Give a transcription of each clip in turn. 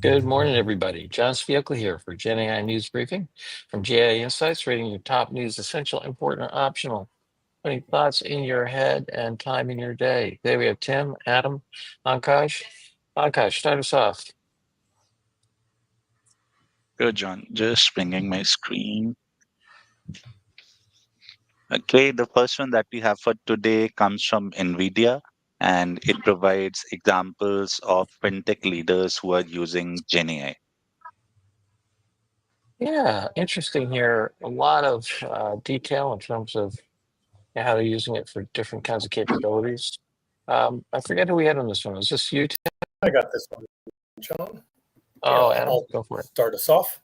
Good morning, everybody. John Spielke here for Gen AI News Briefing from GAI Insights, rating your top news essential, important, or optional. Putting thoughts in your head and time in your day. Today we have Tim, Adam, Pankaj. Pankaj, start us off. Good, John. Just bringing my screen. Okay, the first one that we have for today comes from Nvidia, and it provides examples of fintech leaders who are using Gen AI. Yeah, interesting here. A lot of detail in terms of how they're using it for different kinds of capabilities. I forget who we had on this one. Was this you, Tim? I got this one, John. Oh, Yeah, Adam, I'll go for it. start us off.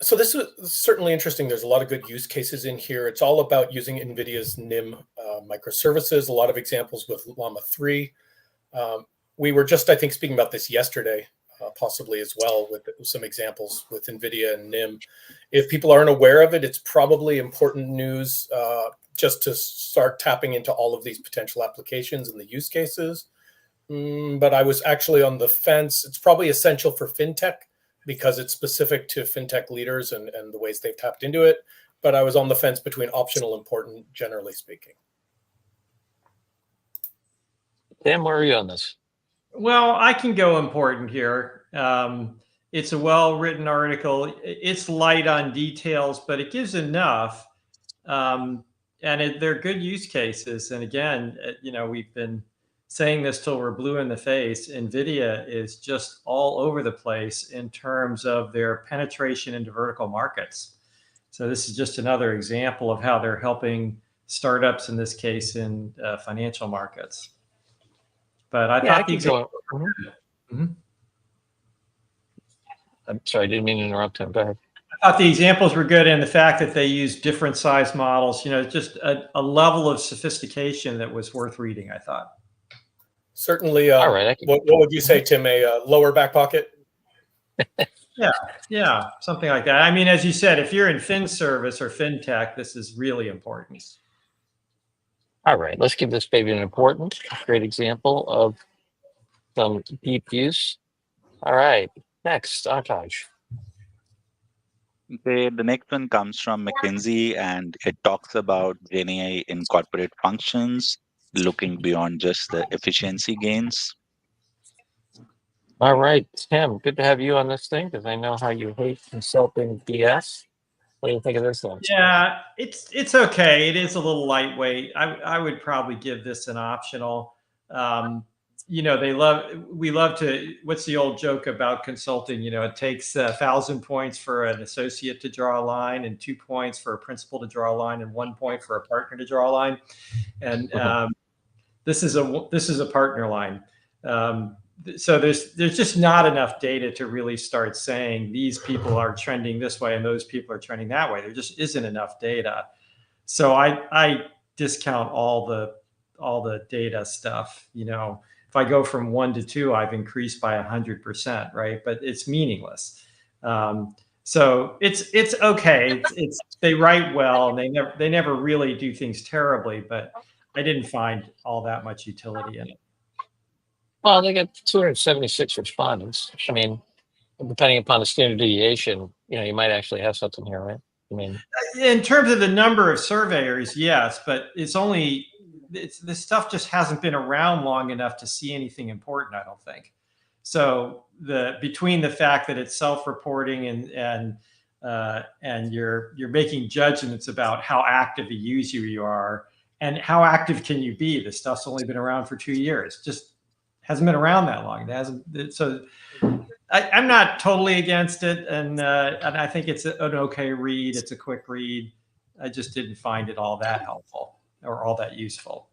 So this is certainly interesting. There's a lot of good use cases in here. It's all about using NVIDIA's NIM microservices, a lot of examples with Llama 3. We were just, I think, speaking about this yesterday, possibly as well, with some examples with NVIDIA and NIM. If people aren't aware of it, it's probably important news just to start tapping into all of these potential applications and the use cases. But I was actually on the fence. It's probably essential for Fintech because it's specific to Fintech leaders and the ways they've tapped into it. But I was on the fence between optional, important, generally speaking. Tim, where are you on this? Well, I can go important here. It's a well-written article. It's light on details, but it gives enough. They're good use cases. And again, we've been saying this till we're blue in the face. Nvidia is just all over the place in terms of their penetration into vertical markets. So this is just another example of how they're helping startups, in this case, in financial markets. But I thought the example. I'm sorry, I didn't mean to interrupt him. Go ahead. I thought the examples were good, and the fact that they use different size models, just a level of sophistication that was worth reading, I thought. Certainly. All right. What would you say, Tim? A lower back pocket? Yeah, something like that. I mean, as you said, if you're in fin service or fintech, this is really important. All right, let's give this baby an important, great example of some deep use. All right, next, Akash. Okay, the next one comes from McKinsey, and it talks about Gen AI in corporate functions, looking beyond just the efficiency gains. All right, Tim, good to have you on this thing because I know how you hate consulting BS. What do you think of this one? Yeah, it's okay. It is a little lightweight. I would probably give this an optional. We love to, what's the old joke about consulting? It takes 1,000 points for an associate to draw a line, and 2 points for a principal to draw a line, and 1 point for a partner to draw a line. And this is a partner line. So there's just not enough data to really start saying these people are trending this way and those people are trending that way. There just isn't enough data. So I discount all the data stuff. If I go from 1 to 2, I've increased by 100%, right? But it's meaningless. So it's okay. They write well, and they never really do things terribly, but I didn't find all that much utility in it. Well, they got 276 respondents. I mean, depending upon the standard deviation, you might actually have something here, right? I mean, in terms of the number of surveyors, yes, but this stuff just hasn't been around long enough to see anything important, I don't think. So between the fact that it's self-reporting and you're making judgments about how active a user you are and how active can you be, this stuff's only been around for 2 years. Just hasn't been around that long. It hasn't. So I'm not totally against it, and I think it's an okay read. It's a quick read. I just didn't find it all that helpful or all that useful.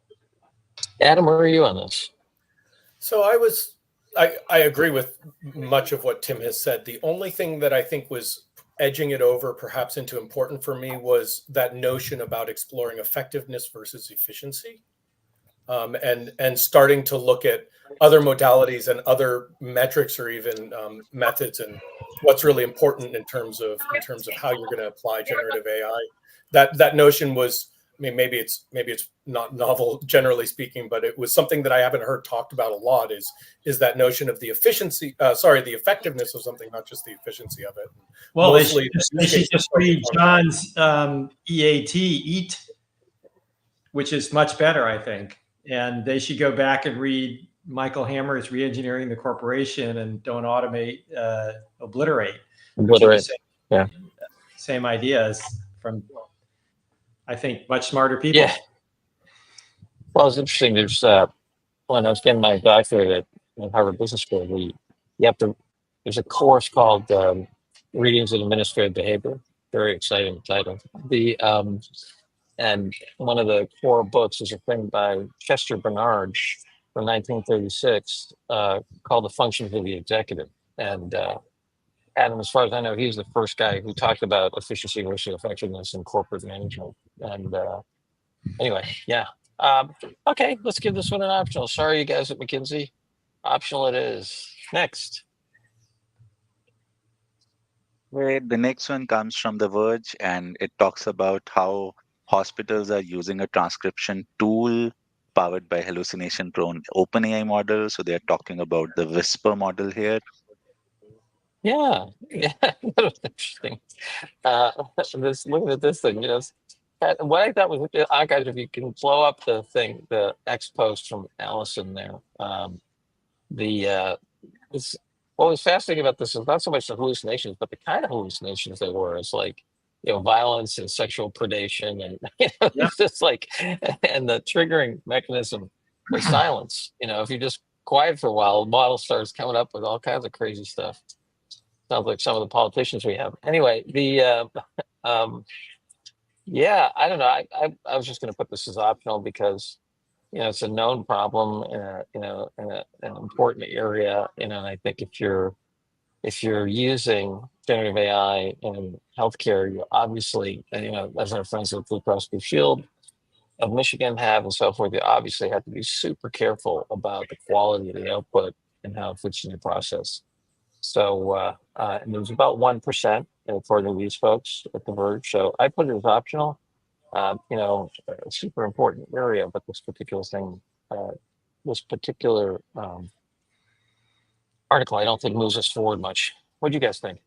Adam, where are you on this? So I agree with much of what Tim has said. The only thing that I think was edging it over perhaps into important for me was that notion about exploring effectiveness versus efficiency. And starting to look at other modalities and other metrics or even methods and what's really important in terms of how you're going to apply generative AI. That notion was mean, maybe it's not novel generally speaking, but it was something that I haven't heard talked about a lot. Is that notion of the efficiency? The effectiveness of something, not just the efficiency of it. Well, Mostly, they should just read John's EAT, which is much better, I think. And they should go back and read Michael Hammer's Reengineering the Corporation and Don't Automate, Obliterate. Obliterate. Yeah. Same ideas from, I think, much smarter people. Yeah. Well, it's interesting. There's when I was getting my doctorate at Harvard Business School, there's a course called Readings in Administrative Behavior. Very exciting title. And one of the core books is a thing by Chester Bernard from 1936 called The Functions of the Executive. And Adam, as far as I know, he's the first guy who talked about efficiency versus effectiveness in corporate management. And anyway, yeah. Okay, let's give this one an optional. Sorry, you guys at McKinsey. Optional it is. Next. Wait, the next one comes from The Verge, and it talks about how hospitals are using a transcription tool powered by hallucination-prone OpenAI model. So they're talking about the Whisper model here. Yeah, that was interesting. Looking at this thing, what I thought was, guys, if you can blow up the thing, the X post from Allison there, what was fascinating about this is not so much the hallucinations, but the kind of hallucinations they were. It's like, violence and sexual predation, and it's just like, and the triggering mechanism was silence. If you're just quiet for a while, the model starts coming up with all kinds of crazy stuff. Sounds like some of the politicians we have. Anyway, yeah, I don't know. I was just going to put this as optional because, it's a known problem in an important area. And I think if you're using generative AI in healthcare, you obviously, as our friends at Blue Cross Blue Shield of Michigan have and so forth, you obviously have to be super careful about the quality of the output and how it fits in your process. So, and there's about 1% according to these folks at The Verge. So I put it as optional. A super important area, but this particular thing, article, I don't think moves us forward much. What do you guys think?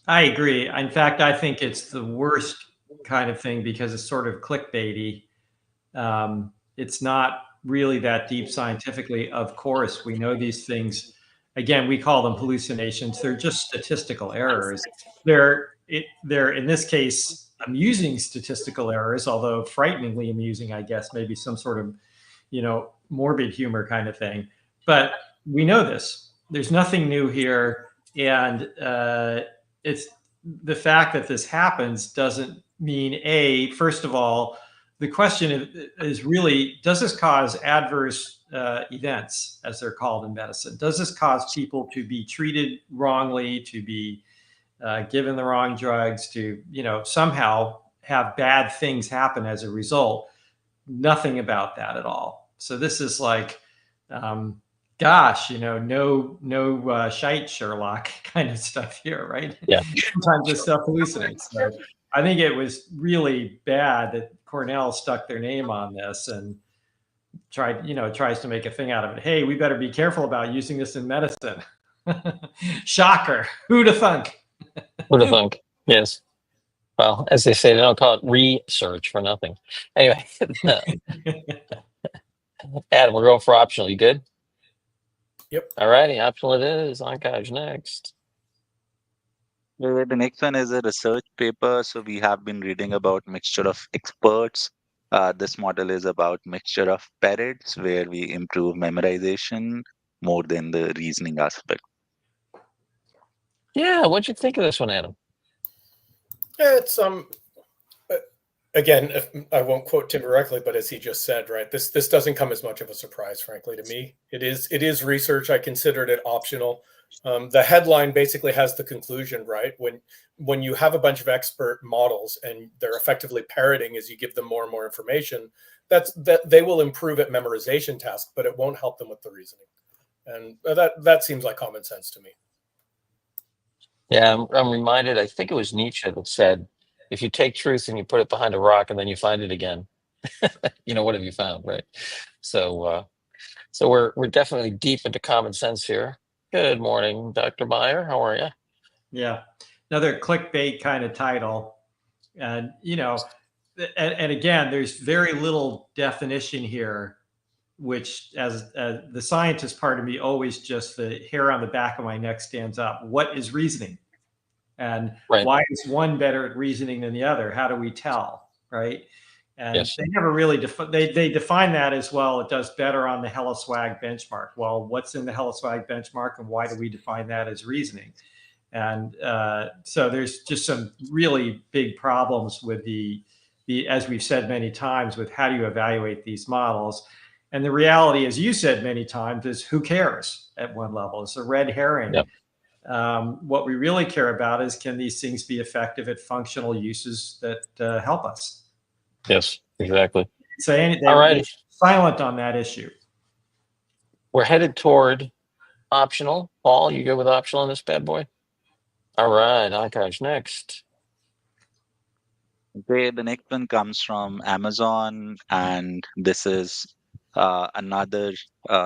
I agree. In fact, I think it's the worst kind of thing because it's sort of clickbaity. It's not really that deep scientifically. Of course, we know these things. Again, we call them hallucinations. They're just statistical errors. They're in this case amusing statistical errors, although frighteningly amusing, I guess, maybe some sort of, morbid humor kind of thing. But we know this. There's nothing new here, and it's the fact that this happens doesn't mean first of all, the question is really, does this cause adverse events, as they're called in medicine? Does this cause people to be treated wrongly, to be given the wrong drugs, to somehow have bad things happen as a result? Nothing about that at all. So this is like, gosh, no shite Sherlock kind of stuff here, right? Yeah. Sometimes this stuff hallucinates. So I think it was really bad that Cornell stuck their name on this and tries to make a thing out of it. Hey, we better be careful about using this in medicine. Shocker. Who'da thunk? Who'da thunk? Yes. Well, as they say, they don't call it research for nothing. Anyway, Adam, we're going for optional. You good? Yep. All righty, optional it is. Ankaj next. The next one is a research paper. So we have been reading about mixture of experts. This model is about mixture of PARROTS, where we improve memorization more than the reasoning aspect. Yeah, what'd you think of this one, Adam? It's again, I won't quote Tim directly, but as he just said, right, this doesn't come as much of a surprise, frankly, to me. It is research. I considered it optional. The headline basically has the conclusion, right? When you have a bunch of expert models and they're effectively parroting as you give them more and more information, that they will improve at memorization tasks, but it won't help them with the reasoning. And that seems like common sense to me. Yeah, I'm reminded, I think it was Nietzsche that said, if you take truth and you put it behind a rock and then you find it again, what have you found, right? So so we're definitely deep into common sense here. Good morning, Dr. Meyer. How are you? Yeah, another clickbait kind of title, and and again, there's very little definition here, which as the scientist part of me always just the hair on the back of my neck stands up. What is reasoning? And Right. why is one better at reasoning than the other? How do we tell? Right. And Yes. they never really they define that as, well, it does better on the HelloSwag benchmark. Well, what's in the HelloSwag benchmark and why do we define that as reasoning? And so there's just some really big problems with the, as we've said many times, with how do you evaluate these models. And the reality, as you said many times, is who cares at one level? It's a red herring. Yep. What we really care about is, can these things be effective at functional uses that help us? Yes, exactly. So All right. they're silent on that issue. We're headed toward optional. Paul, you go with optional on this bad boy? All right, Akash, next. Okay, the next one comes from Amazon, and this is another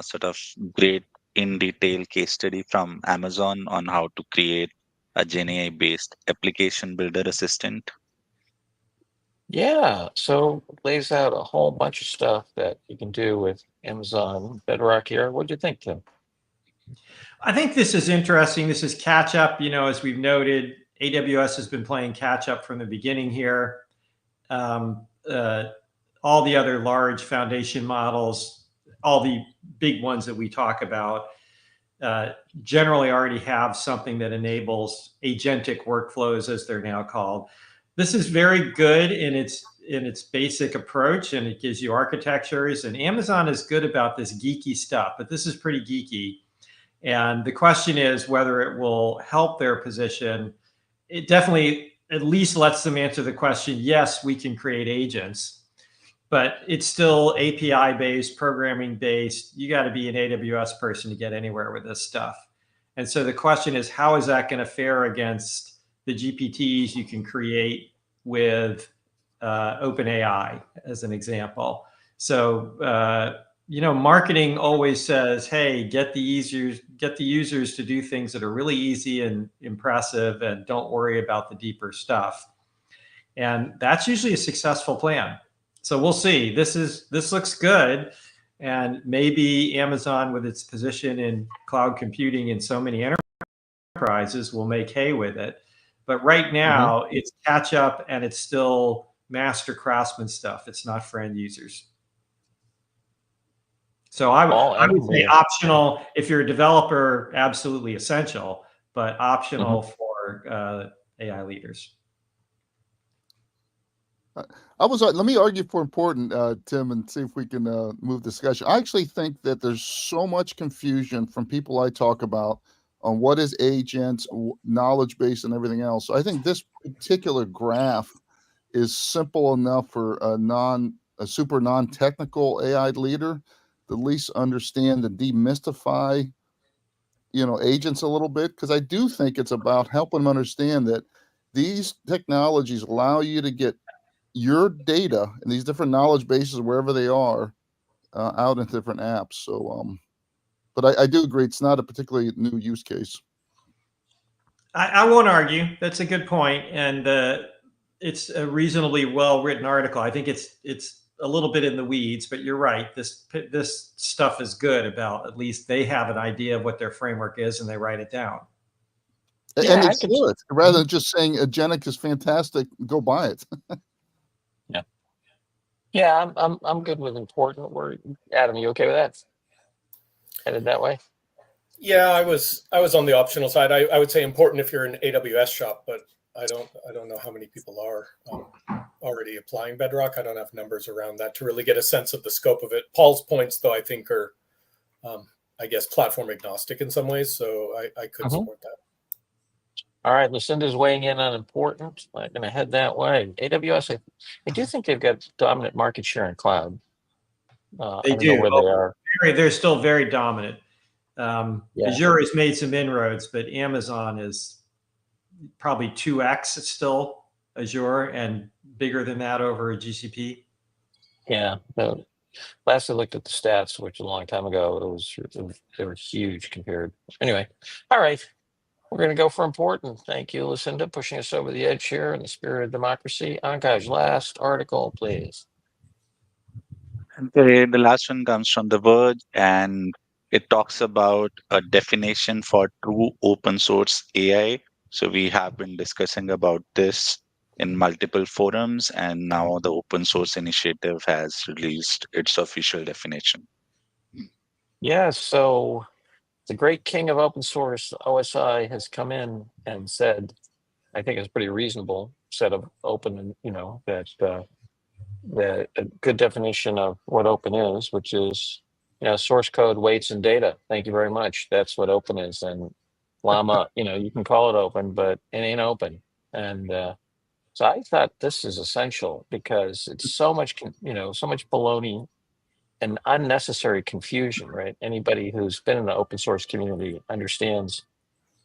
sort of great in detail case study from Amazon on how to create a GenAI based application builder assistant. Yeah, so it lays out a whole bunch of stuff that you can do with Amazon Bedrock here. What do you think, Tim? I think this is interesting. This is catch up. As we've noted, AWS has been playing catch up from the beginning here. All the other large foundation models, all the big ones that we talk about, generally already have something that enables agentic workflows, as they're now called. This is very good in its basic approach, and it gives you architectures. And Amazon is good about this geeky stuff, but this is pretty geeky. And the question is whether it will help their position. It definitely at least lets them answer the question, yes, we can create agents, but it's still API based, programming based. You got to be an AWS person to get anywhere with this stuff. And so the question is, how is that going to fare against the GPTs you can create with OpenAI, as an example? So, marketing always says, hey, get the users to do things that are really easy and impressive, and don't worry about the deeper stuff. And that's usually a successful plan. So we'll see. This looks good. And maybe Amazon, with its position in cloud computing in so many enterprises, will make hay with it. But right now, it's catch up, and it's still master craftsman stuff. It's not for end users. So I would say optional. If you're a developer, absolutely essential, but optional for AI leaders. Let me argue for important, Tim, and see if we can move discussion. I actually think that there's so much confusion from people I talk about on what is agents, knowledge base, and everything else. So I think this particular graph is simple enough for a super non-technical AI leader to at least understand and demystify, agents a little bit, because I do think it's about helping them understand that these technologies allow you to get your data and these different knowledge bases, wherever they are, out in different apps. So, but I do agree, it's not a particularly new use case. I won't argue. That's a good point, and it's a reasonably well-written article. I think it's a little bit in the weeds, but you're right. This stuff is good about, at least they have an idea of what their framework is and they write it down. Yeah, and it's good. Rather than just saying Agentic is fantastic, go buy it. Yeah, I'm good with important word. Adam, you okay with that? Headed that way? Yeah, I was on the optional side. I would say important if you're an AWS shop, but I don't know how many people are already applying Bedrock. I don't have numbers around that to really get a sense of the scope of it. Paul's points, though, I think are, I guess, platform agnostic in some ways. So I could support that. All right, Lucinda's weighing in on important. I'm going to head that way. AWS, I do think they've got dominant market share in cloud. They I don't know where they are. They're still very dominant. Azure has made some inroads, but Amazon is probably 2x still Azure and bigger than that over GCP? Yeah. Last I looked at the stats, which was a long time ago, they were huge compared. Anyway, all right. We're going to go for important. Thank you, Lucinda, pushing us over the edge here in the spirit of democracy. Ankaj, last article, please. Okay, the last one comes from The Verge, and it talks about a definition for true open source AI. So we have been discussing about this in multiple forums, and now the Open Source Initiative has released its official definition. Yeah, so the great king of open source, OSI, has come in and said, I think it's pretty reasonable set of open, that a good definition of what open is, which is, source code, weights, and data. Thank you very much. That's what open is. And Llama, you can call it open, but it ain't open. And so I thought this is essential because it's so much, so much baloney and unnecessary confusion, right? Anybody who's been in the open source community understands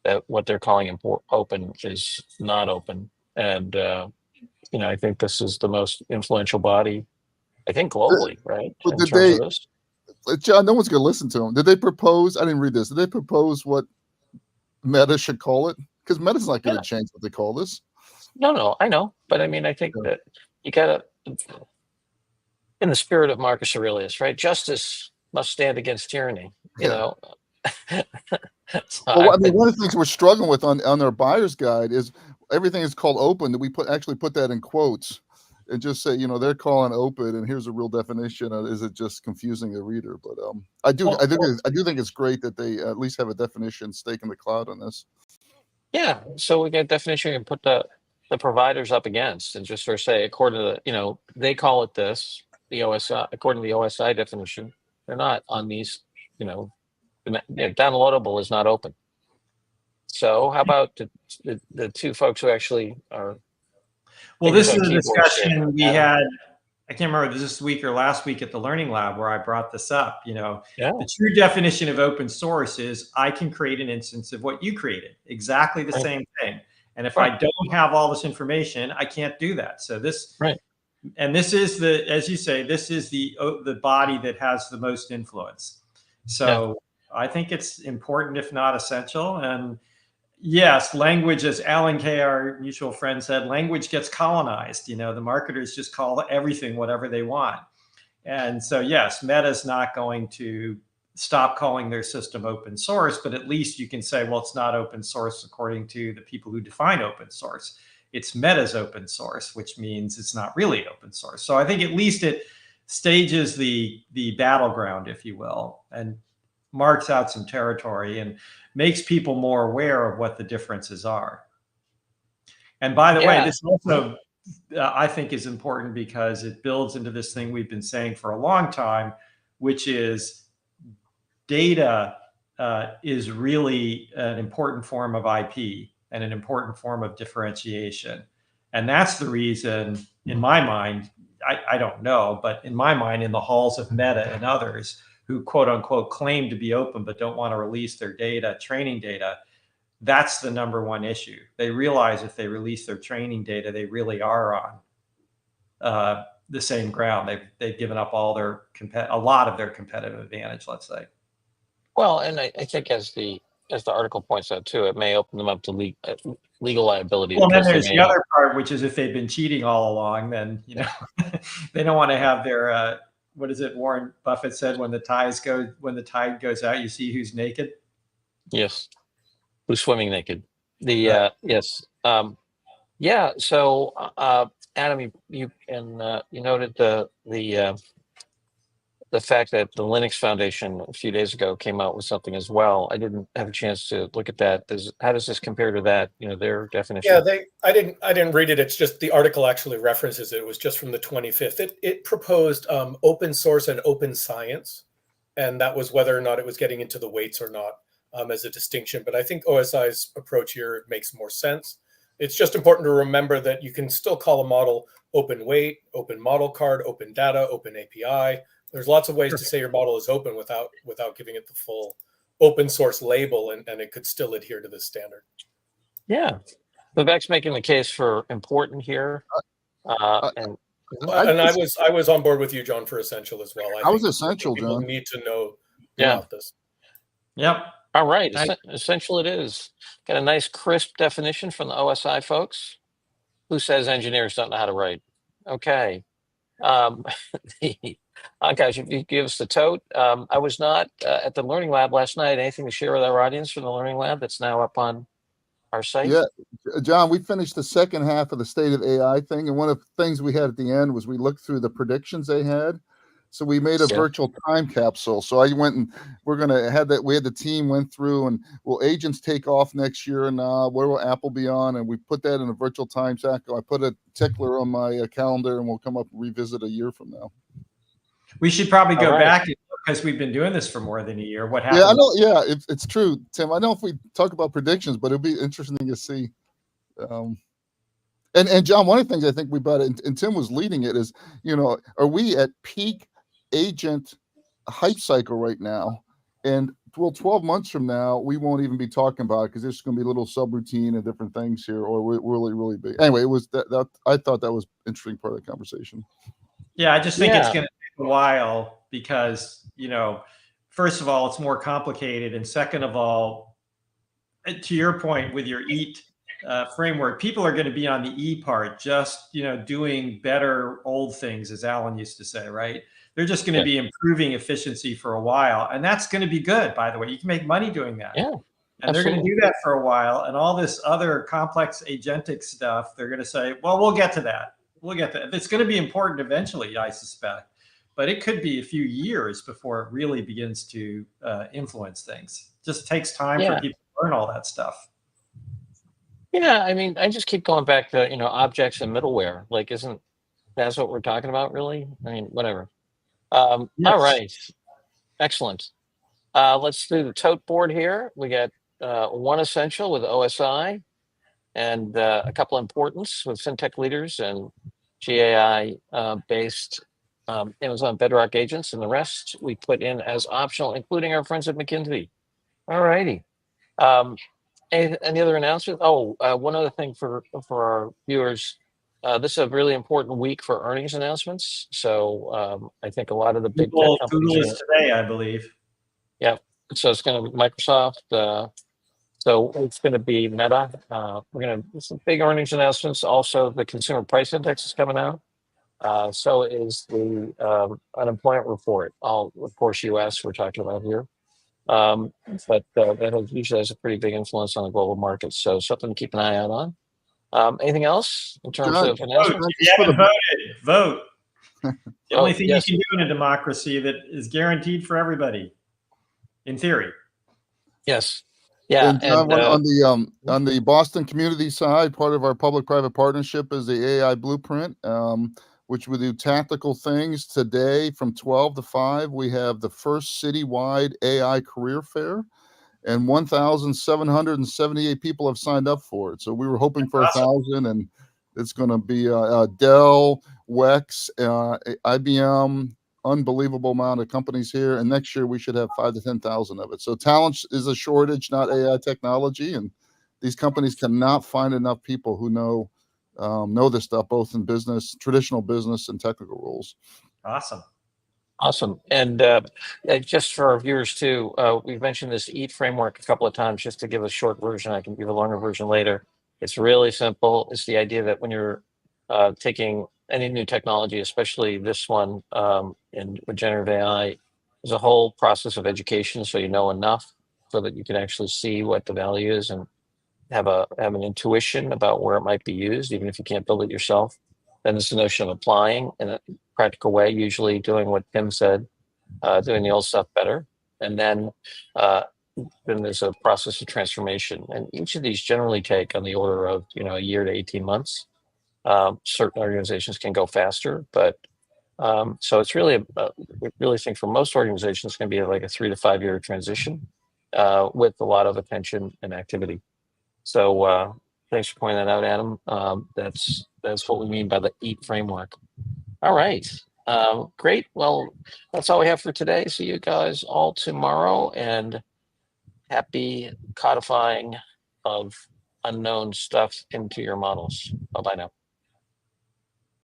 that what they're calling open is not open. And, I think this is the most influential body, I think globally, right? But In did terms they, of this. John, no one's going to listen to them. Did they propose? I didn't read this. Did they propose what Meta should call it? Because Meta's not going to change what they call this. No, I know. But I mean, I think that you got to, in the spirit of Marcus Aurelius, right? Justice must stand against tyranny, Well, So I mean, one of the things we're struggling with on our buyer's guide is everything is called open. That we actually put that in quotes and just say, they're calling open, and here's a real definition. Is it just confusing the reader? But I do think it's great that they at least have a definition stake in the cloud on this. Yeah, so we get a definition and put the providers up against, and just sort of say, according to the, they call it this, the OSI, according to the OSI definition, they're not on these, downloadable is not open. So how about the two folks who actually are? Well, this is a discussion we had. I can't remember if it was this week or last week at the Learning Lab where I brought this up. The true definition of open source is I can create an instance of what you created, exactly the same thing. And if I don't have all this information, I can't do that. So this, and this is as you say, this is the body that has the most influence. So I think it's important, if not essential. And yes, language, as Alan Kay, our mutual friend, said, language gets colonized. The marketers just call everything whatever they want. And so, yes, Meta's not going to stop calling their system open source, but at least you can say, well, it's not open source according to the people who define open source. It's Meta's open source, which means it's not really open source. So I think at least it stages the battleground, if you will, and marks out some territory and makes people more aware of what the differences are. And by the way, this also, I think, is important because it builds into this thing we've been saying for a long time, which is data is really an important form of IP and an important form of differentiation. And that's the reason, in my mind, I don't know, but in my mind, in the halls of Meta and others who quote unquote claim to be open but don't want to release their data, training data, that's the number one issue. They realize if they release their training data, they really are on the same ground. They've given up all a lot of their competitive advantage, let's say. Well, and I think as the article points out too, it may open them up to legal liability. Well, then there's the other part, which is if they've been cheating all along, then they don't want to have their what is it? Warren Buffett said, when the tide goes out, you see who's naked. Yes, who's swimming naked. Yes, So Adam, you noted the fact that the Linux Foundation a few days ago came out with something as well. I didn't have a chance to look at that. How does this compare to that? Their definition. Yeah, I didn't read it. It's just the article actually references it. It was just from the 25th. It proposed open source and open science, and that was whether or not it was getting into the weights or not as a distinction. But I think OSI's approach here makes more sense. It's just important to remember that you can still call a model open weight, open model card, open data, open API. There's lots of ways to say your model is open without giving it the full open source label, and it could still adhere to this standard. Yeah. Vivek's making the case for important here, I, and I And just, I was on board with you, John, for essential as well. I was I essential, think people John. need to know yeah. about this. Yep. All right, I- essential it is. Got a nice crisp definition from the OSI folks. Who says engineers don't know how to write? Okay. Um, guys, if you give us the tote. I was not at the Learning Lab last night. Anything to share with our audience from the Learning Lab that's now up on our site? Yeah, John, we finished the second half of the state of AI thing, and one of the things we had at the end was we looked through the predictions they had. So we made a Yeah. virtual time capsule. So I went and we're gonna have that. We had the team went through and will agents take off next year, and where will Apple be on? And we put that in a virtual time cycle. I put a tickler on my calendar, and we'll come up and revisit a year from now. We should probably go All right. back because we've been doing this for more than a year. What happened? Yeah, I know. Yeah, it's true, Tim. I know if we talk about predictions, but it'll be interesting to see. And John, one of the things I think we brought in, and Tim was leading it, is, are we at peak agent hype cycle right now? And 12 months from now, we won't even be talking about it because there's going to be a little subroutine and different things here, or we're really, really big. Anyway, it was that I thought that was an interesting part of the conversation. Yeah, I just think it's Yeah. going to take a while because, first of all, it's more complicated. And second of all, to your point with your EAT framework, people are going to be on the E part, just, doing better old things, as Alan used to say, right? They're just going to be improving efficiency for a while. And that's going to be good, by the way. You can make money doing that. Yeah. And they're going to do that for a while. And all this other complex agentic stuff, they're going to say, well, we'll get to that. We'll get to that. It's going to be important eventually, I suspect. But it could be a few years before it really begins to influence things. It just takes time for people to learn all that stuff. Yeah, I mean, I just keep going back to, objects and middleware. Like, isn't that's what we're talking about, really? I mean, whatever. All right. Excellent. Let's do the tote board here. We got one essential with OSI and a couple importance with fintech leaders and GAI based Amazon Bedrock agents, and the rest we put in as optional, including our friends at McKinsey. All righty. Any other announcements? Oh, one other thing for our viewers. This is a really important week for earnings announcements. So I think a lot of the big tech companies. Google is today, I believe. Yeah. So it's going to be Microsoft. So it's going to be Meta. We're going to some big earnings announcements. Also, the consumer price index is coming out. So is the unemployment report. All, of course, U.S. we're talking about here. But that usually has a pretty big influence on the global markets. So something to keep an eye out on. Anything else in terms of announcements? If you haven't voted, vote. The only thing yes. you can do in a democracy that is guaranteed for everybody, in theory. Yes. Yeah. And John, on the Boston community side, part of our public-private partnership is the AI Blueprint, which we do tactical things. Today from 12 to 5, we have the first citywide AI career fair, and 1,778 people have signed up for it. So we were hoping for 1,000, and it's going to be Dell, WEX, IBM, unbelievable amount of companies here. And next year we should have 5,000 to 10,000 of it. So talent is a shortage, not AI technology. And these companies cannot find enough people who know this stuff, both in business, traditional business, and technical roles. Awesome. And just for our viewers too, we've mentioned this EAT framework a couple of times. Just to give a short version, I can give a longer version later. It's really simple. It's the idea that when you're taking any new technology, especially this one with generative AI, there's a whole process of education, so you know enough so that you can actually see what the value is and have an intuition about where it might be used, even if you can't build it yourself. Then there's the notion of applying in a practical way, usually doing what Tim said, doing the old stuff better. And then there's a process of transformation. And each of these generally take on the order of, a year to 18 months. Certain organizations can go faster, but so it's really, we really think for most organizations, it's going to be like a 3 to 5 year transition with a lot of attention and activity. So thanks for pointing that out, Adam. That's what we mean by the EAT framework. All right. Great. Well, that's all we have for today. See you guys all tomorrow, and happy codifying of unknown stuff into your models. Bye bye now.